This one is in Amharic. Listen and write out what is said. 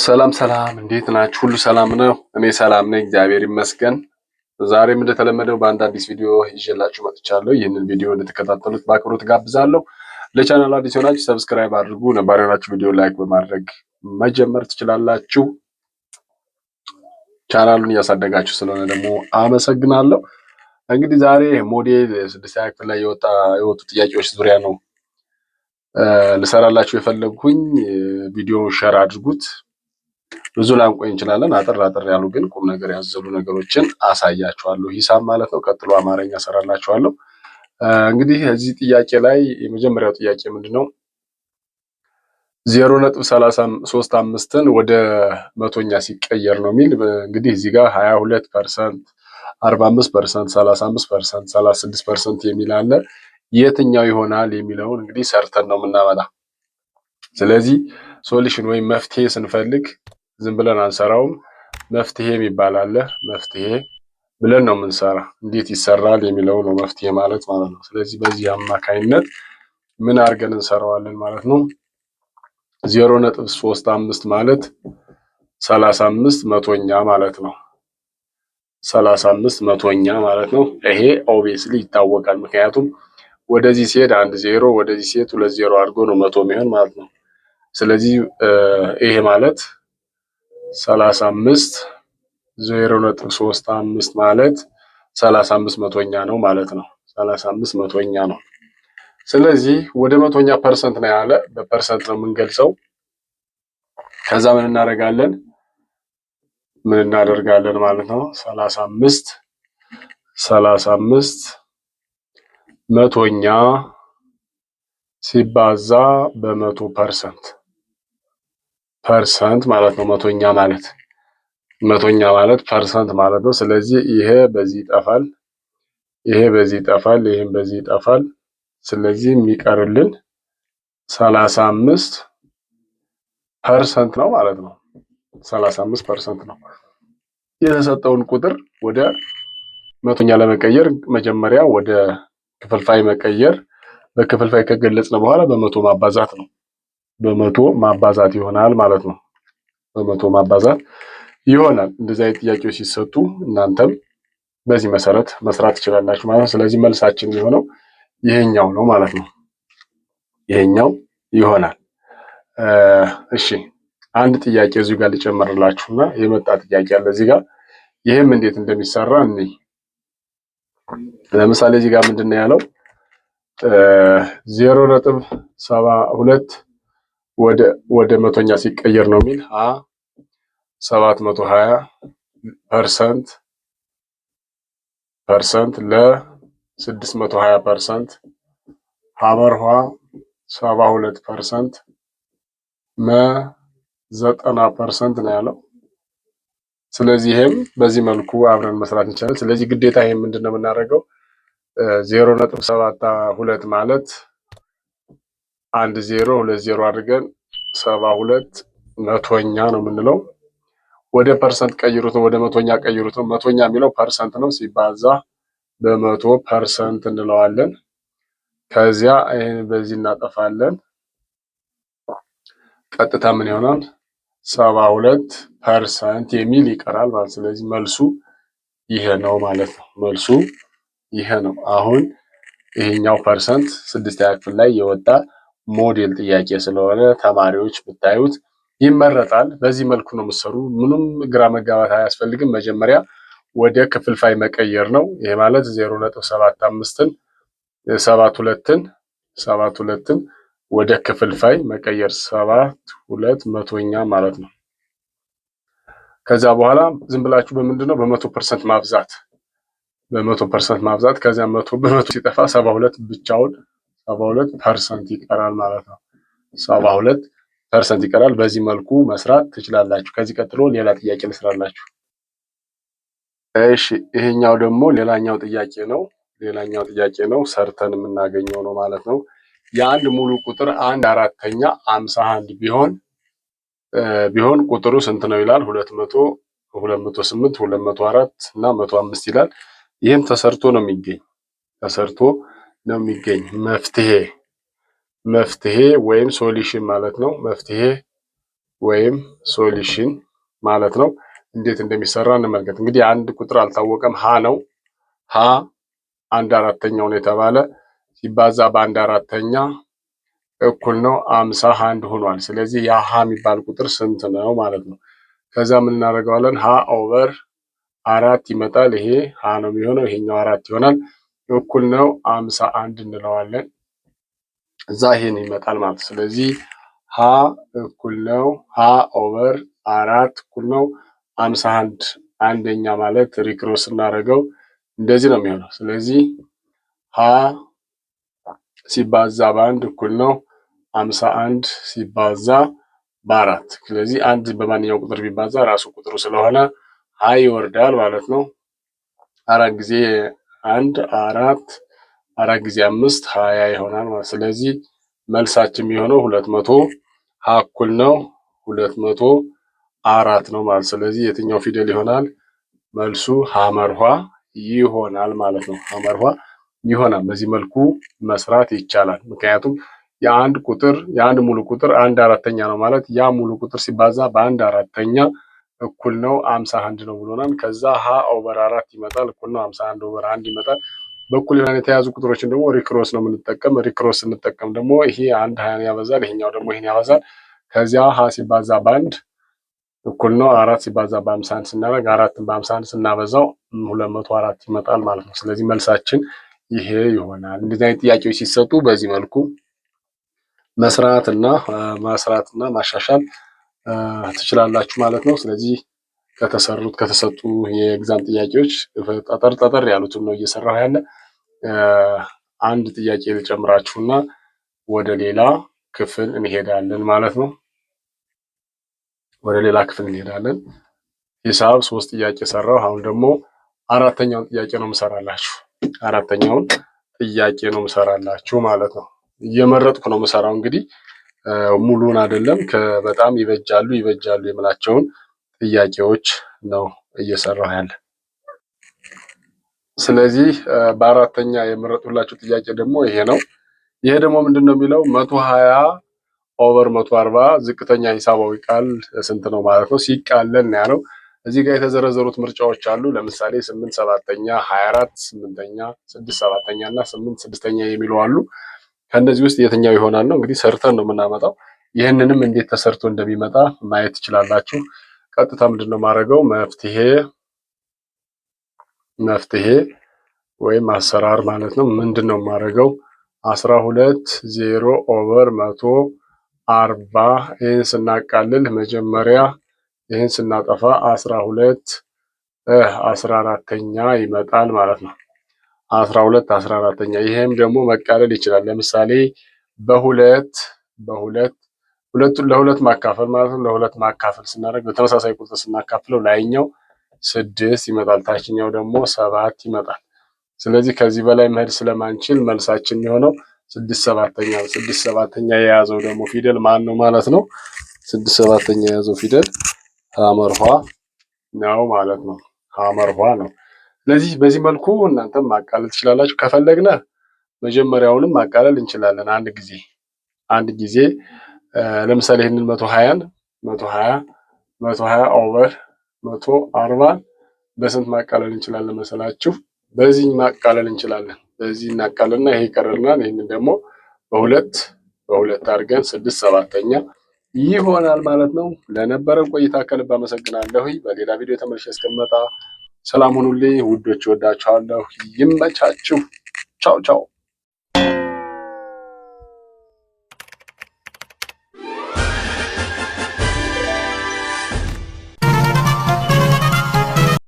ሰላም እንዴት ናችሁ? ሁሉ ሰላም ነው? እኔ ሰላም ነኝ፣ እግዚአብሔር ይመስገን። ዛሬም እንደተለመደው በአንድ አዲስ ቪዲዮ ይዤላችሁ መጥቻለሁ። ይህንን ቪዲዮ እንድትከታተሉት በአክብሮት ጋብዛለሁ። ለቻናሉ አዲስ ሆናችሁ ሰብስክራይብ አድርጉ፣ ነባር የሆናችሁ ቪዲዮ ላይክ በማድረግ መጀመር ትችላላችሁ። ቻናሉን እያሳደጋችሁ ስለሆነ ደግሞ አመሰግናለሁ። እንግዲህ ዛሬ ሞዴል 6ኛ ክፍል ላይ የወጡ ጥያቄዎች ዙሪያ ነው ልሰራላችሁ የፈለግኩኝ። ቪዲዮ ሼር አድርጉት። ብዙ ላንቆይ እንችላለን። አጠር ያሉ ግን ቁም ነገር ያዘሉ ነገሮችን አሳያችኋለሁ። ሂሳብ ማለት ነው። ቀጥሎ አማርኛ ሰራላችኋለሁ። እንግዲህ እዚህ ጥያቄ ላይ የመጀመሪያው ጥያቄ ምንድነው? 0.35ን ወደ መቶኛ ሲቀየር ነው የሚል። እንግዲህ እዚህ ጋር 22%፣ 45%፣ 35%፣ 36% የሚል አለ። የትኛው ይሆናል የሚለውን እንግዲህ ሰርተን ነው የምናመጣ። ስለዚህ ሶሉሽን ወይም መፍትሄ ስንፈልግ ዝም ብለን አንሰራውም። መፍትሄ የሚባል አለ። መፍትሄ ብለን ነው የምንሰራ። እንዴት ይሰራል የሚለው ነው መፍትሄ ማለት ነው። ስለዚህ በዚህ አማካይነት ምን አድርገን እንሰራዋለን ማለት ነው። 0.35 ማለት 35 መቶኛ ማለት ነው። 35 መቶኛ ማለት ነው። ይሄ ኦብቪየስሊ ይታወቃል። ምክንያቱም ወደዚህ ሲሄድ 1 0 ወደዚህ ሲሄድ 2 0 አድርጎ ነው መቶ የሚሆን ማለት ነው። ስለዚህ ይሄ ማለት 35 0.35 ማለት 35 መቶኛ ነው ማለት ነው። 35 መቶኛ ነው። ስለዚህ ወደ መቶኛ ፐርሰንት ነው ያለ። በፐርሰንት ነው የምንገልጸው። ከዛ ምን እናደርጋለን ማለት ነው 35 መቶኛ ሲባዛ በመቶ ፐርሰንት ማለት ነው። መቶኛ ማለት ፐርሰንት ማለት ነው። ስለዚህ ይሄ በዚህ ይጠፋል፣ ይሄ በዚህ ይጠፋል፣ ይሄም በዚህ ይጠፋል። ስለዚህ የሚቀርልን 35% ነው ማለት ነው። 35% ነው። የተሰጠውን ቁጥር ወደ መቶኛ ለመቀየር መጀመሪያ ወደ ክፍልፋይ መቀየር፣ በክፍልፋይ ከገለጽን በኋላ በመቶ ማባዛት ነው። በመቶ ማባዛት ይሆናል ማለት ነው። በመቶ ማባዛት ይሆናል። እንደዚህ አይነት ጥያቄዎች ሲሰጡ እናንተም በዚህ መሰረት መስራት ትችላላችሁ ማለት ነው። ስለዚህ መልሳችን የሚሆነው ይሄኛው ነው ማለት ነው። ይሄኛው ይሆናል። እሺ አንድ ጥያቄ እዚሁ ጋር ልጨምርላችሁና የመጣ ጥያቄ አለ እዚህ ጋር። ይሄም እንዴት እንደሚሰራ እንይ። ለምሳሌ እዚህ ጋር ምንድነው ያለው? 0.72 ወደ መቶኛ ሲቀየር ነው የሚል 720% ለ620% ሀመርኋ 72% 90% ነው ያለው። ስለዚህ ይሄም በዚህ መልኩ አብረን መስራት እንችላለን። ስለዚህ ግዴታ ይሄም ምንድነው የምናደርገው? 0.72 ማለት 1 0 2 0 አድርገን 72 መቶኛ ነው የምንለው። ወደ ፐርሰንት ቀይሩት ነው፣ ወደ መቶኛ ቀይሩት ነው። መቶኛ የሚለው ፐርሰንት ነው፣ ሲባዛ በመቶ ፐርሰንት እንለዋለን። ከዚያ ይሄን በዚህ እናጠፋለን። ቀጥታ ምን ይሆናል? 72% የሚል ይቀራል ማለት። ስለዚህ መልሱ ይሄ ነው ማለት ነው። መልሱ ይሄ ነው። አሁን ይሄኛው ፐርሰንት 6ኛ ክፍል ላይ የወጣ ሞዴል ጥያቄ ስለሆነ ተማሪዎች ብታዩት ይመረጣል። በዚህ መልኩ ነው የምትሰሩ። ምንም ግራ መጋባት አያስፈልግም። መጀመሪያ ወደ ክፍልፋይ መቀየር ነው። ይሄ ማለት 0.75ን 72ን ወደ ክፍልፋይ መቀየር 72 መቶኛ ማለት ነው። ከዛ በኋላ ዝም ብላችሁ በምንድነው በ100% ማብዛት፣ በ100% ማብዛት። ከዚያ በመቶ ሲጠፋ 72 ብቻውን 72% ይቀራል ማለት ነው። 72% ይቀራል። በዚህ መልኩ መስራት ትችላላችሁ። ከዚህ ቀጥሎ ሌላ ጥያቄ ልስራላችሁ። እሺ ይሄኛው ደግሞ ሌላኛው ጥያቄ ነው። ሰርተን የምናገኘው ነው ማለት ነው። የአንድ ሙሉ ቁጥር 1/4 51 ቢሆን ቁጥሩ ስንት ነው ይላል። 200፣ 208፣ 204 እና 105 ይላል። ይህም ተሰርቶ ነው የሚገኝ መፍትሄ ወይም ሶሉሽን ማለት ነው። መፍትሄ ወይም ሶሉሽን ማለት ነው። እንዴት እንደሚሰራ እንመልከት። እንግዲህ አንድ ቁጥር አልታወቀም፣ ሀ ነው። ሀ 1/4ኛው ነው የተባለ ሲባዛ በ1/4ኛ እኩል ነው 51 ሆኗል። ስለዚህ ያ ሀ የሚባል ቁጥር ስንት ነው ማለት ነው። ከዛ ምን እናደርገዋለን? ሀ ኦቨር 4 ይመጣል። ይሄ ሀ ነው የሚሆነው፣ ይሄኛው 4 ይሆናል። እኩል ነው 51 እንለዋለን። እዛ ይሄን ይመጣል ማለት ነው። ስለዚህ ሀ እኩል ነው ሀ ኦቨር 4 እኩል ነው 51። አንደኛ ማለት ሪክሮስ እናደርገው እንደዚህ ነው የሚሆነው። ስለዚህ ሀ ሲባዛ በ1 እኩል ነው 51 ሲባዛ በ4። ስለዚህ አንድ በማንኛው ቁጥር ቢባዛ ራሱ ቁጥሩ ስለሆነ ሀ ይወርዳል ማለት ነው። 4 ጊዜ 1 4፣ 4 ጊዜ 5 20 ይሆናል ማለት። ስለዚህ መልሳችን የሚሆነው 200 ሀ እኩል ነው 204 ነው ማለት። ስለዚህ የትኛው ፊደል ይሆናል? መልሱ ሐመርኋ ይሆናል ማለት ነው። ሐመርኋ ይሆናል። በዚህ መልኩ መስራት ይቻላል። ምክንያቱም የአንድ ሙሉ ቁጥር 1/4ኛ ነው ማለት ያ ሙሉ ቁጥር ሲባዛ በ1/4ኛ እኩል ነው 51 ነው ብሎናል። ከዛ ሀ ኦቨር 4 ይመጣል፣ እኩል ነው 51 ኦቨር 1 ይመጣል። በኩል የተያዙ ቁጥሮችን ደግሞ ሪክሮስ ነው የምንጠቀም። ሪክሮስ ስንጠቀም ደግሞ ይሄ 1 20 ያበዛል፣ ይሄኛው ደግሞ ይሄን ያበዛል። ከዚያ ሀ ሲባዛ በ1 እኩል ነው 4 ሲባዛ በ51 ስናደርግ 4ን በ51 ስናበዛው 204 ይመጣል ማለት ነው። ስለዚህ መልሳችን ይሄ ይሆናል። እንደዚህ አይነት ጥያቄዎች ሲሰጡ በዚህ መልኩ መስራትና ማሻሻል ትችላላችሁ ማለት ነው። ስለዚህ ከተሰጡ የኤግዛም ጥያቄዎች ጠጠር ያሉትን ነው እየሰራሁ ያለ። አንድ ጥያቄ ልጨምራችሁና ወደ ሌላ ክፍል እንሄዳለን ማለት ነው። ወደ ሌላ ክፍል እንሄዳለን። ሂሳብ 3 ጥያቄ ሰራሁ። አሁን ደግሞ አራተኛውን ጥያቄ ነው የምሰራላችሁ። አራተኛውን ጥያቄ ነው የምሰራላችሁ ማለት ነው። እየመረጥኩ ነው የምሰራው። እንግዲህ ሙሉን አይደለም፣ በጣም ይበጃሉ የምላቸውን ጥያቄዎች ነው እየሰራሁ ያለ። ስለዚህ በአራተኛ የመረጥኩላችሁ ጥያቄ ደግሞ ይሄ ነው። ይሄ ደግሞ ምንድነው የሚለው 120 ኦቨር 140 ዝቅተኛ ሂሳባዊ ቃል ስንት ነው ማለት ነው። ሲቃለል ነው ያለው። እዚህ ጋር የተዘረዘሩት ምርጫዎች አሉ። ለምሳሌ 8/7ኛ፣ 24 8ኛ፣ 6/7ኛ እና 8/6ኛ የሚሉ አሉ። ከነዚህ ውስጥ የትኛው ይሆናል ነው እንግዲህ ሰርተን ነው የምናመጣው። ይህንንም እንዴት ተሰርቶ እንደሚመጣ ማየት ትችላላችሁ። ቀጥታ ምንድነው ማድረገው? መፍትሄ ወይም አሰራር ማለት ነው። ምንድነው ማድረገው? 12 0 ኦቨር 140 ይህን ስናቃልል መጀመሪያ ይህን ስናጠፋ 12 14ኛ ይመጣል ማለት ነው። 12 14ኛ። ይሄም ደግሞ መቃለል ይችላል። ለምሳሌ ሁለቱን ለሁለት ማካፈል ማለት ነው። ለሁለት ማካፈል ስናደርግ በተመሳሳይ ቁጥር ስናካፍለው ላይኛው 6 ይመጣል፣ ታችኛው ደግሞ 7 ይመጣል። ስለዚህ ከዚህ በላይ መሄድ ስለማንችል መልሳችን የሚሆነው 6/7ኛ ነው። 6/7ኛ የያዘው ደግሞ ፊደል ማን ነው ማለት ነው? 6/7ኛ የያዘው ፊደል ሐመርኋ ነው ማለት ነው። ሐመርኋ ነው። ስለዚህ በዚህ መልኩ እናንተም ማቃለል ትችላላችሁ። ከፈለግነ መጀመሪያውንም ማቃለል እንችላለን። አንድ ጊዜ ለምሳሌ ይህንን 120 ኦቨር 140 በስንት ማቃለል እንችላለን መሰላችሁ? በዚህ ማቃለል እንችላለን። በዚህ እናቃልና ይሄ ይቀርልናል። ይህንን ደግሞ በሁለት አድርገን 6/7ኛ ይሆናል ማለት ነው። ለነበረን ቆይታ ከልብ አመሰግናለሁ። በሌላ ቪዲዮ ተመልሼ እስከምመጣ ሰላም ሁኑልኝ ውዶች፣ ወዳችኋለሁ። ይመቻችሁ። ቻው ቻው።